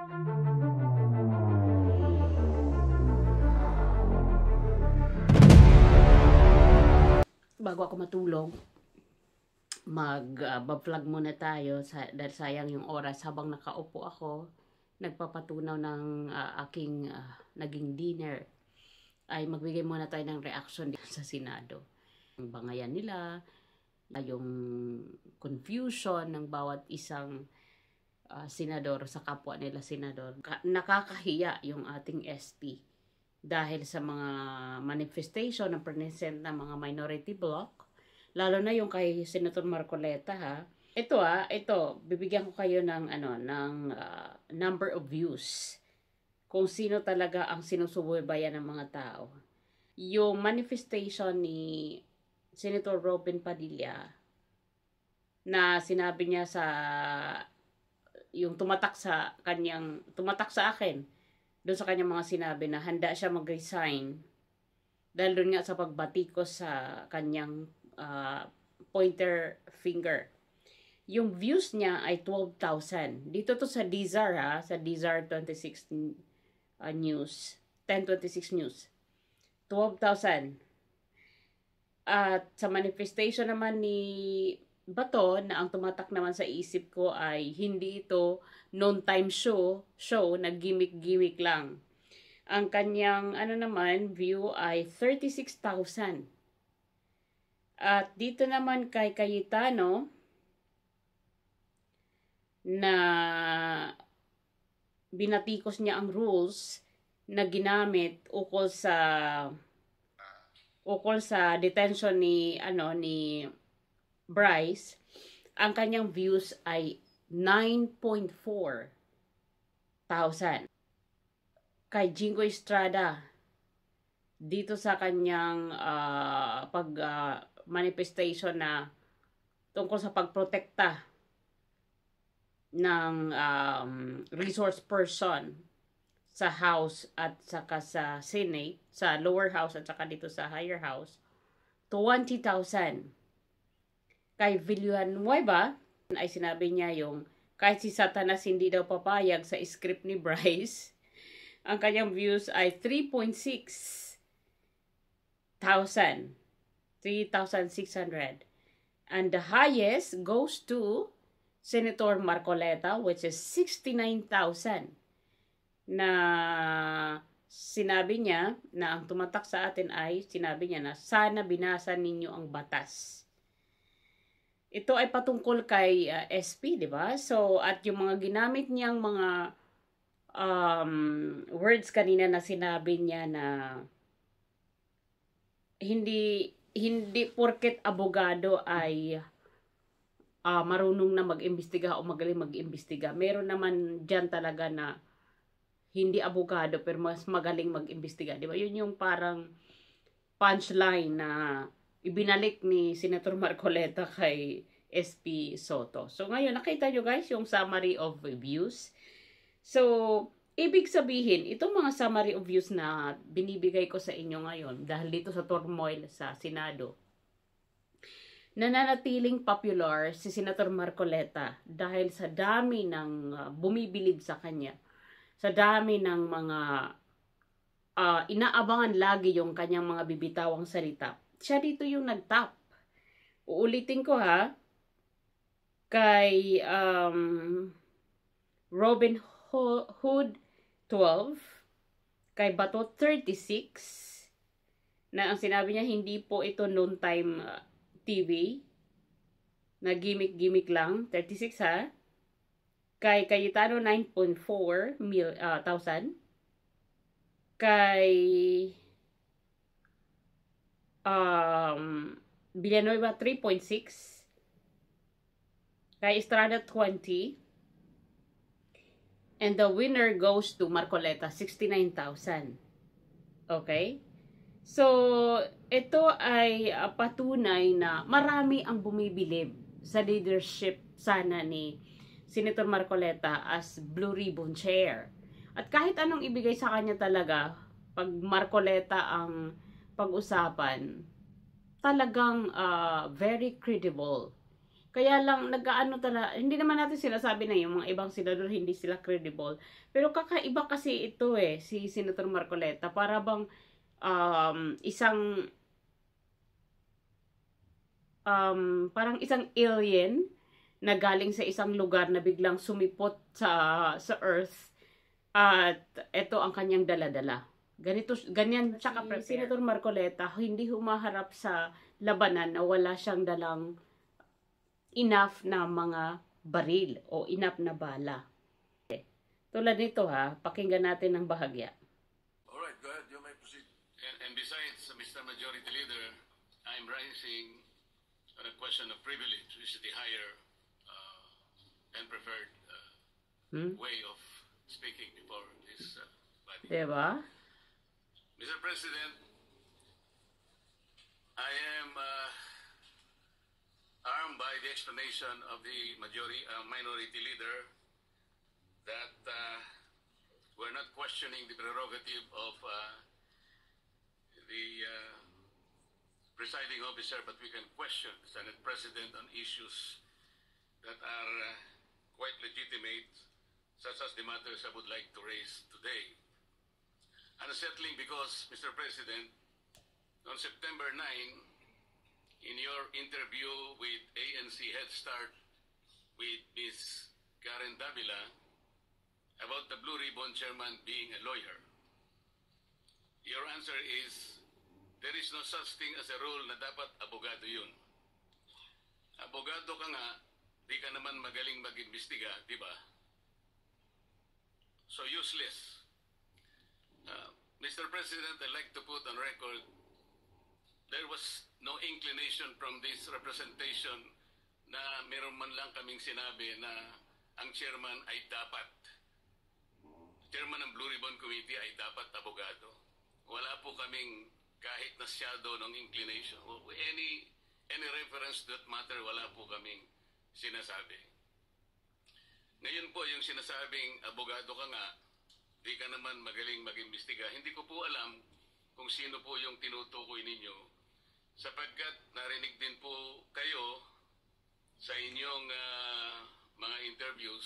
Bago ako matulog, mag-vlog muna tayo dahil sayang yung oras habang nakaupo ako, nagpapatunaw ng aking naging dinner. Ay magbigay muna tayo ng reaction sa Senado. Ang bangayan nila, yung confusion ng bawat isang senador sa kapwa nila senador. Nakakahiya yung ating SP dahil sa mga manifestation ng present ng mga minority bloc, lalo na yung kay Senator Marcoleta ha. Ito, bibigyan ko kayo ng number of views. Kung sino talaga ang sinusubaybayan ng mga tao. Yung manifestation ni Senator Robin Padilla na sinabi niya sa yung tumatak sa akin doon sa kanyang mga sinabi na handa siya mag-resign dahil doon nga sa pagbatikos sa kanyang pointer finger. Yung views niya ay 12,000. Dito to sa Dizar ha, sa Dizar 26 News, 1026 News. 12,000. At sa manifestation naman ni Bato na ang tumatak naman sa isip ko ay hindi ito non-time show na gimmick lang. Ang kanyang naman view ay 36,000. At dito naman kay Cayetano na binatikos niya ang rules na ginamit ukol sa detention ni Bryce, ang kanyang views ay 9.4 thousand. Kay Jingo Estrada, dito sa kanyang manifestation na tungkol sa pagprotekta ng resource person sa House at saka sa Senate, sa lower house at saka dito sa higher house, 20,000. Kay Villanueva ay sinabi niya yung kahit si Satanas hindi daw papayag sa script ni Bryce, ang kanyang views ay 3,600. And the highest goes to Senator Marcoleta, which is 69,000. Na sinabi niya na ang tumatak sa atin ay sinabi niya na sana binasa ninyo ang batas. Ito ay patungkol kay SP, di ba? So, at yung mga ginamit niyang mga words kanina na sinabi niya na hindi porket abogado ay marunong na mag-imbestiga o magaling mag-imbestiga. Meron naman dyan talaga na hindi abogado pero mas magaling mag-imbestiga. Di ba? Yun yung parang punchline na ibinalik ni Senator Marcoleta kay SP Soto. So ngayon, nakita nyo guys yung summary of views. So, ibig sabihin, itong mga summary of views na binibigay ko sa inyo ngayon dahil dito sa turmoil sa Senado, nananatiling popular si Senator Marcoleta dahil sa dami ng bumibilib sa kanya, sa dami ng mga inaabangan lagi yung kanyang mga bibitawang salita. Siya dito yung nag-top. Uulitin ko ha, kay Robin Hood 12, kay Bato 36, na ang sinabi niya hindi po ito noon time TV, na gimmick lang, 36 ha. Kay Cayetano 9.4 thousand. Kay Villanueva 3.6. Kay Estrada 20. And the winner goes to Marcoleta 69,000. Okay? So, ito ay patunay na marami ang bumibilib sa leadership sana ni Senator Marcoleta as Blue Ribbon Chair. At kahit anong ibigay sa kanya talaga, pag Marcoleta ang pag-usapan, talagang very credible. Kaya lang, nag-aano talaga, hindi naman natin sinasabi na yung mga ibang senador hindi sila credible. Pero kakaiba kasi ito si Senator Marcoleta. Para bang isang, parang isang alien na galing sa isang lugar na biglang sumipot sa Earth. At ito ang kanyang dala-dala. Ganyan siya ka-prepare. Si Senator Marcoleta, hindi humaharap sa labanan na wala siyang dalang enough na mga baril o enough na bala. Tulad nito pakinggan natin ng bahagya. Alright, go ahead. You may proceed. And besides, Mr. Majority Leader, I'm rising on a question of privilege, which is the higher and preferred way of speaking before this body. Diba? Mr. President, I am armed by the explanation of the minority leader that we're not questioning the prerogative of the presiding officer, but we can question the Senate President on issues that are quite legitimate, such as the matters I would like to raise today. Unsettling because, Mr. President, on September 9, in your interview with ANC Head Start with Ms. Karen Davila about the Blue Ribbon Chairman being a lawyer, your answer is, there is no such thing as a rule na dapat abogado yun. Abogado ka nga, di ka naman magaling mag-imbestiga, di ba? So useless. Mr. President, I'd like to put on record, there was no inclination from this representation na meron man lang kaming sinabi na ang chairman ay dapat, chairman ng Blue Ribbon Committee ay dapat abogado. Wala po kaming kahit na shadow ng inclination. Any reference to that matter, wala po kaming sinasabi. Ngayon po yung sinasabing abogado ka nga, di ka naman magaling mag-imbestiga. Hindi ko po alam kung sino po yung tinutukoy ninyo sapagkat narinig din po kayo sa inyong mga interviews.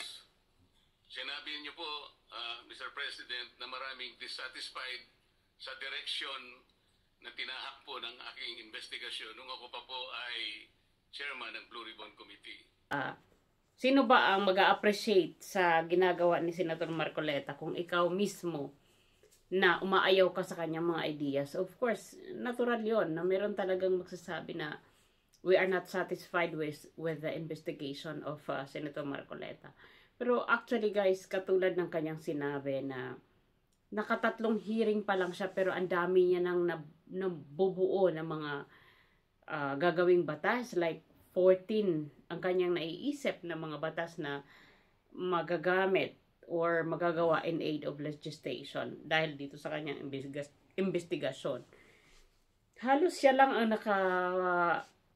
Sinabi niyo po, Mr. President, na maraming dissatisfied sa direksyon na tinahak po ng aking investigasyon nung ako pa po ay chairman ng Blue Ribbon Committee. Sino ba ang mag-a-appreciate sa ginagawa ni Senator Marcoleta kung ikaw mismo na umaayaw ka sa kanyang mga ideas? Of course, natural yon na meron talagang magsasabi na we are not satisfied with the investigation of Senator Marcoleta. Pero actually guys, katulad ng kanyang sinabi na nakatatlong hearing pa lang siya pero ang dami niya nang nabubuo ng mga gagawing batas, like 14 ang kanyang naiisip na mga batas na magagamit or magagawa in aid of legislation dahil dito sa kanyang investigasyon. Halos siya lang ang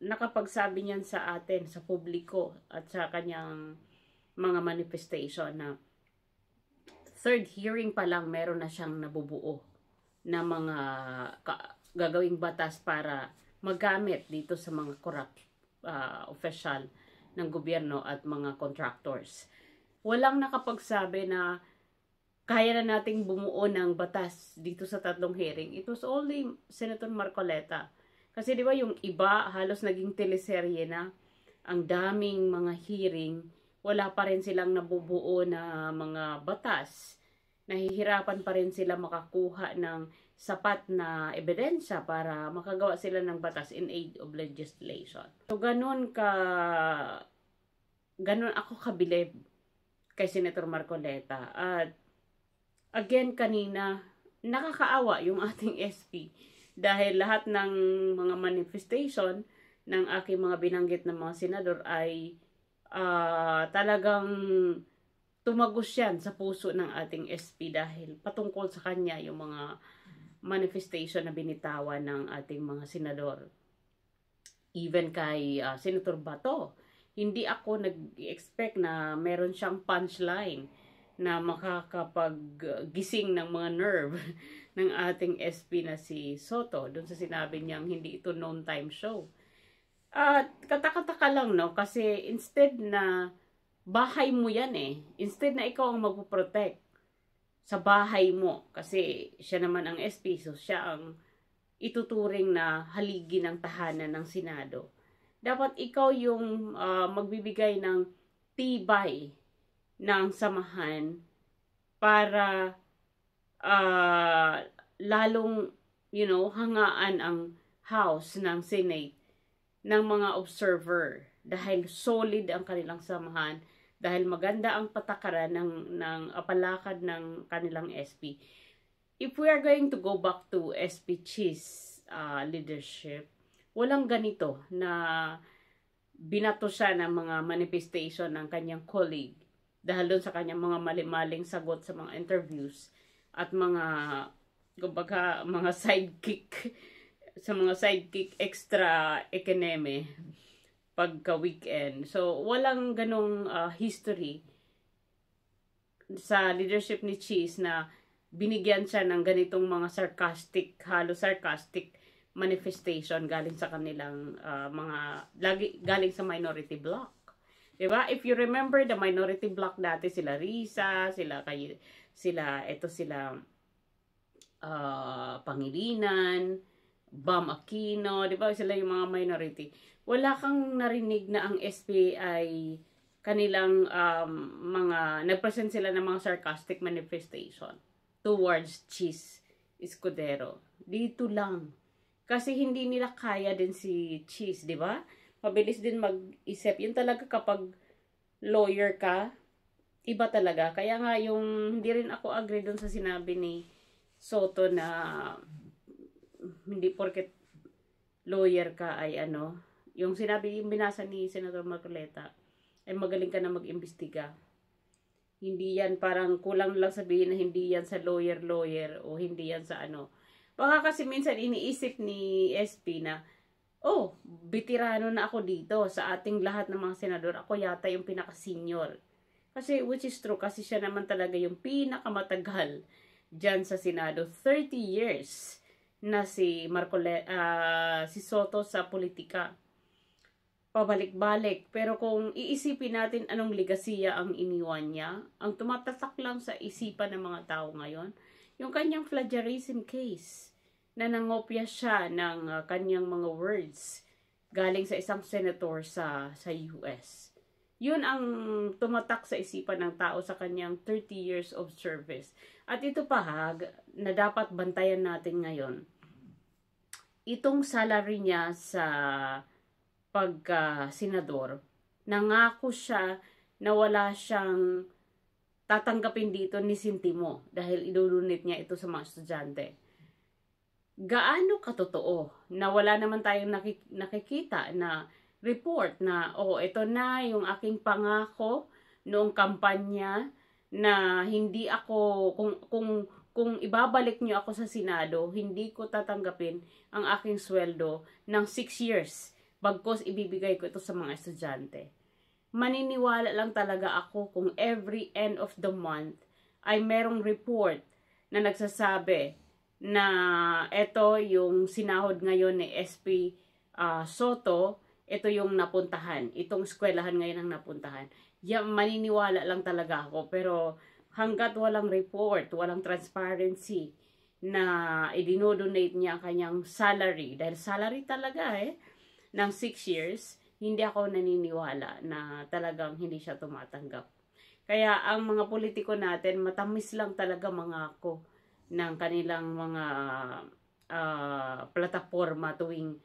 nakapagsabi niyan sa atin, sa publiko at sa kanyang mga manifestation na third hearing pa lang meron na siyang nabubuo na mga gagawing batas para magamit dito sa mga corrupt official ng gobyerno at mga contractors. Walang nakapagsabi na kaya na nating bumuo ng batas dito sa tatlong hearing. It was only Senator Marcoleta. Kasi di ba yung iba halos naging teleserye na, ang daming mga hearing, wala pa rin silang nabubuo na mga batas. Nahihirapan pa rin sila makakuha ng sapat na ebidensya para makagawa sila ng batas in aid of legislation. So ganun ako kabilib kay Senator Marcoleta. At again kanina, nakakaawa yung ating SP dahil lahat ng mga manifestation ng aking mga binanggit na mga senador ay talagang tumagos yan sa puso ng ating SP dahil patungkol sa kanya yung mga manifestation na binitawan ng ating mga senador. Even kay Senator Bato, hindi ako nag-expect na meron siyang punchline na makakapaggising ng mga nerve ng ating SP na si Soto doon sa sinabi niyang hindi ito noon time show. At katakataka lang, no? Kasi instead na bahay mo yan eh. Instead na ikaw ang magpo-protect sa bahay mo. Kasi siya naman ang SP, so siya ang ituturing na haligi ng tahanan ng Senado. Dapat ikaw yung magbibigay ng tibay ng samahan para lalong, hangaan ang House ng Senate ng mga observer dahil solid ang kanilang samahan, dahil maganda ang patakaran ng apalakad ng kanilang SP. If we are going to go back to SP Cheese leadership, walang ganito na binato siya ng mga manifestation ng kanyang colleague dahil doon sa kanyang mga mali-maling sagot sa mga interviews at mga sidekick sa mga sidekick extra ekeneme pagka weekend. So walang ganong history sa leadership ni Cheese na binigyan siya ng ganitong mga halos sarcastic manifestation galing sa kanilang galing sa minority bloc. Diba? If you remember the minority bloc dati, sila Risa, sila Pangilinan, Bam Aquino, di ba? Sila yung mga minority. Wala kang narinig na ang SP ay kanilang nagpresent sila ng mga sarcastic manifestation towards Cheese Escudero. Dito lang. Kasi hindi nila kaya din si Cheese, di ba? Mabilis din mag-isip. Yun talaga kapag lawyer ka, iba talaga. Kaya nga hindi rin ako agree dun sa sinabi ni Soto na hindi porket lawyer ka ay yung binasa ni Senator Marcoleta ay magaling ka na mag-imbestiga. Hindi yan parang kulang lang sabihin na hindi yan sa lawyer o hindi yan sa Baka kasi minsan iniisip ni SP na, bitirano na ako dito sa ating lahat ng mga senador. Ako yata yung pinaka-senior. Kasi which is true kasi siya naman talaga yung pinakamatagal dyan sa Senado. 30 years na si Soto sa politika. Pabalik-balik. Pero kung iisipin natin anong legasiya ang iniwan niya, ang tumatatak lang sa isipan ng mga tao ngayon, yung kanyang plagiarism case na nangopya siya ng kanyang mga words galing sa isang senator sa US. Yun ang tumatak sa isipan ng tao sa kanyang 30 years of service. At ito pa na dapat bantayan natin ngayon. Itong salary niya sa pagka-senador, nangako siya na wala siyang tatanggapin dito ni Sintimo dahil idudunit niya ito sa mga estudyante. Gaano katotoo na wala naman tayong nakikita na report na ito na yung aking pangako noong kampanya na hindi ako kung ibabalik niyo ako sa Senado, hindi ko tatanggapin ang aking sweldo ng 6 years bagkos ibibigay ko ito sa mga estudyante. Maniniwala lang talaga ako kung every end of the month ay merong report na nagsasabi na ito yung sinahod ngayon ni SP Soto, ito yung napuntahan, itong eskwelahan ngayon ang napuntahan. Maniniwala lang talaga ako, pero hanggat walang report, walang transparency na idinodonate niya ang kanyang salary, dahil salary talaga ng 6 years, hindi ako naniniwala na talagang hindi siya tumatanggap. Kaya ang mga politiko natin, matamis lang talaga mga ako ng kanilang mga plataforma tuwing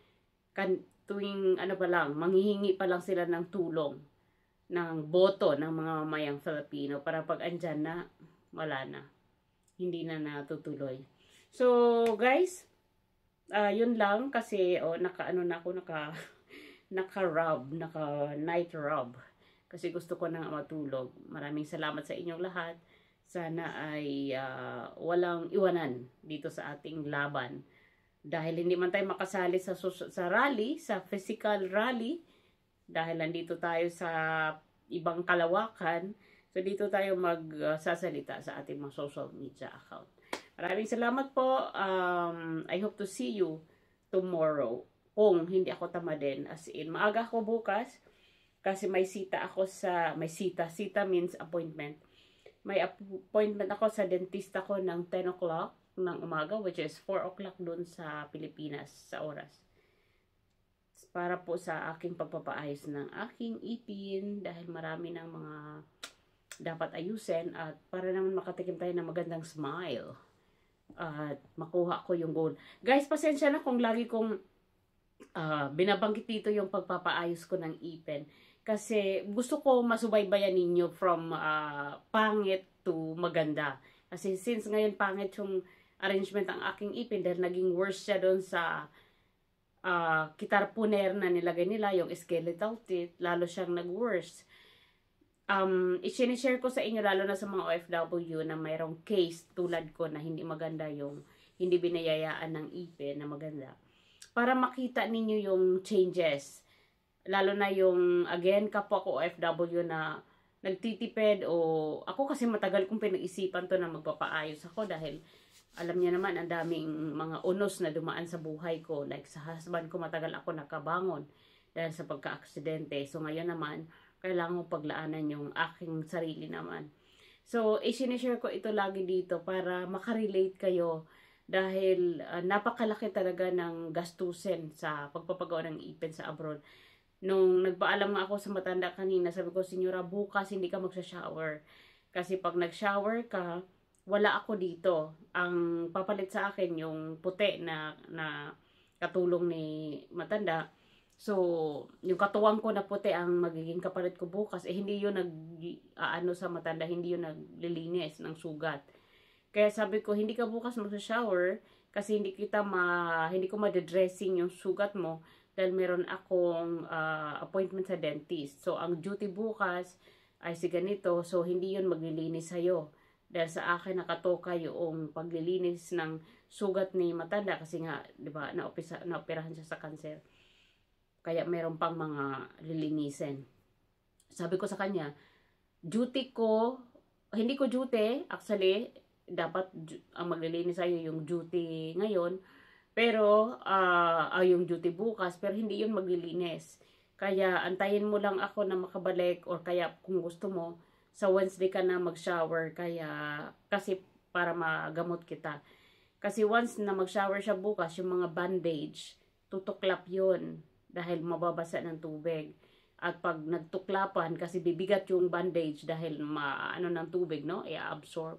manghihingi pa lang sila ng tulong, ng boto ng mga mamayang Filipino para pag andyan na, wala na. Hindi na natutuloy. So, guys, yun lang kasi naka-night rub. Kasi gusto ko nang matulog. Maraming salamat sa inyong lahat. Sana ay walang iwanan dito sa ating laban. Dahil hindi man tayo makasali sa rally, sa physical rally, dahil nandito tayo sa ibang kalawakan, so dito tayo magsasalita sa ating mga social media account. Maraming salamat po. I hope to see you tomorrow. kung hindi ako tamadin. As in, maaga ako bukas kasi sita means appointment. May appointment ako sa dentista ko ng 10 o'clock ng umaga, which is 4 o'clock dun sa Pilipinas sa oras. Para po sa aking pagpapaayos ng aking ipin dahil marami ng mga dapat ayusin at para naman makatikim tayo ng magandang smile at makuha ko yung goal. Guys, pasensya na kung lagi kong binabanggit dito yung pagpapaayos ko ng ipin kasi gusto ko masubaybayan ninyo from pangit to maganda. Kasi since ngayon pangit yung arrangement ng aking ipin dahil naging worse siya doon sa kitarpuner na nilagay nila, yung skeletal teeth, lalo siyang nag-worse. I-share ko sa inyo, lalo na sa mga OFW na mayroong case tulad ko na hindi maganda yung hindi binayayaan ng ipin na maganda. Para makita ninyo yung changes. Lalo na yung, again, kapwa ko OFW na nagtitipid o ako kasi matagal kong pinag-isipan to na magpapaayos ako dahil alam niya naman, ang daming mga unos na dumaan sa buhay ko. Like sa husband ko, matagal ako nakabangon dahil sa pagka-aksidente. So ngayon naman, kailangan ko paglaanan yung aking sarili naman. So, i-share ko ito lagi dito para makarelate kayo dahil napakalaki talaga ng gastusin sa pagpapagawa ng ipin sa abroad. Nung nagpaalam nga ako sa matanda kanina, sabi ko, Senyora, bukas hindi ka magsha-shower. Kasi pag nag-shower ka, wala ako dito. Ang papalit sa akin yung puti na katulong ni matanda. So, yung katuwang ko na puti ang magiging kapalit ko bukas. Hindi yun sa matanda, hindi yun naglilinis ng sugat. Kaya sabi ko, hindi ka bukas mag-shower kasi hindi ko madedressing yung sugat mo dahil meron akong appointment sa dentist. So, ang duty bukas ay si ganito. So, hindi yun maglilinis sa'yo. Dahil sa akin nakatoka yung paglilinis ng sugat ni matanda kasi nga, di ba, naoperahan siya sa cancer. Kaya meron pang mga lilinisin. Sabi ko sa kanya, duty ko, hindi ko duty, actually, dapat ang maglilinis sa'yo yung duty ngayon, pero, yung duty bukas, pero hindi yun maglilinis. Kaya, antayin mo lang ako na makabalik, or kaya kung gusto mo, sa Wednesday ka na mag-shower, kasi para magamot kita. Kasi once na mag-shower siya bukas, yung mga bandage, tutuklap yun dahil mababasa ng tubig. At pag nagtuklapan, kasi bibigat yung bandage dahil ng tubig, no? I-absorb.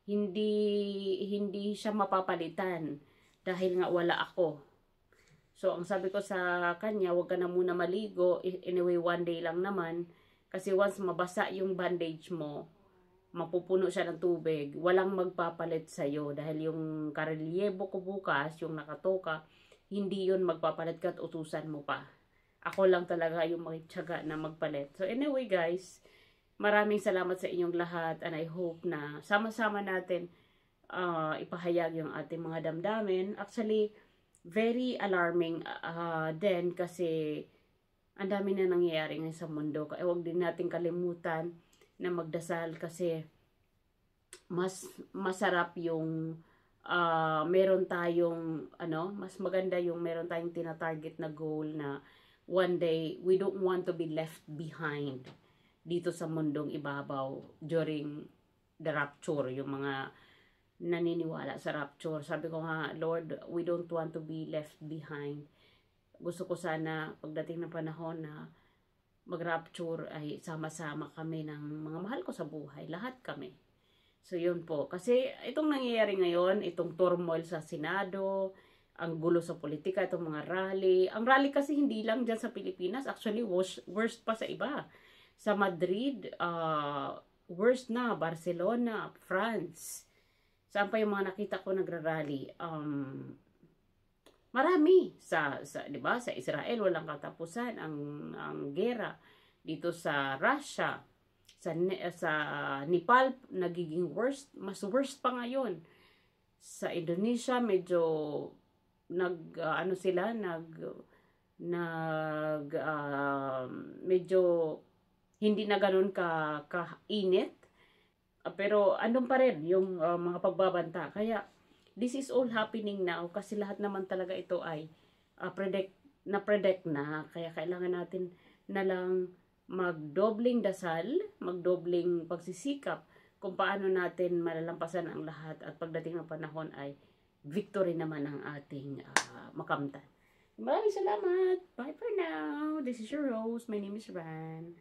Hindi siya mapapalitan dahil nga wala ako. So, ang sabi ko sa kanya, wag ka na muna maligo. Anyway, one day lang naman. Kasi once mabasa yung bandage mo, mapupuno siya ng tubig, walang magpapalit sa'yo. Dahil yung karelyebo ko bukas, yung nakatoka, hindi yun magpapalit ka at utusan mo pa. Ako lang talaga yung makitsaga na magpalit. So anyway guys, maraming salamat sa inyong lahat and I hope na sama-sama natin ipahayag yung ating mga damdamin. Actually, very alarming din kasi ang dami na nangyayari ngayon sa mundo. Kaya huwag din natin kalimutan na magdasal kasi mas masarap yung meron tayong mas maganda yung meron tayong tina-target na goal na one day we don't want to be left behind dito sa mundong ibabaw during the rapture, yung mga naniniwala sa rapture. Sabi ko nga, Lord, we don't want to be left behind. Gusto ko sana pagdating ng panahon na mag-rapture ay sama-sama kami ng mga mahal ko sa buhay. Lahat kami. So yun po. Kasi itong nangyayari ngayon, itong turmoil sa Senado, ang gulo sa politika, itong mga rally. Ang rally kasi hindi lang dyan sa Pilipinas. Actually, worst pa sa iba. Sa Madrid, worst na. Barcelona, France. Saan pa yung mga nakita ko nagra-rally? Marami di ba? Sa Israel walang katapusan ang gera. Dito sa Russia, sa Nepal nagiging worst, mas worst pa ngayon. Sa Indonesia medyo medyo hindi na ganoon kainit. Pero andun pa rin yung mga pagbabanta. Kaya this is all happening now kasi lahat naman talaga ito ay na-predict na. Kaya kailangan natin na lang magdobling dasal, magdobling pagsisikap kung paano natin malalampasan ang lahat at pagdating ng panahon ay victory naman ang ating makamtan. Maraming salamat. Bye for now. This is your host. My name is Ran.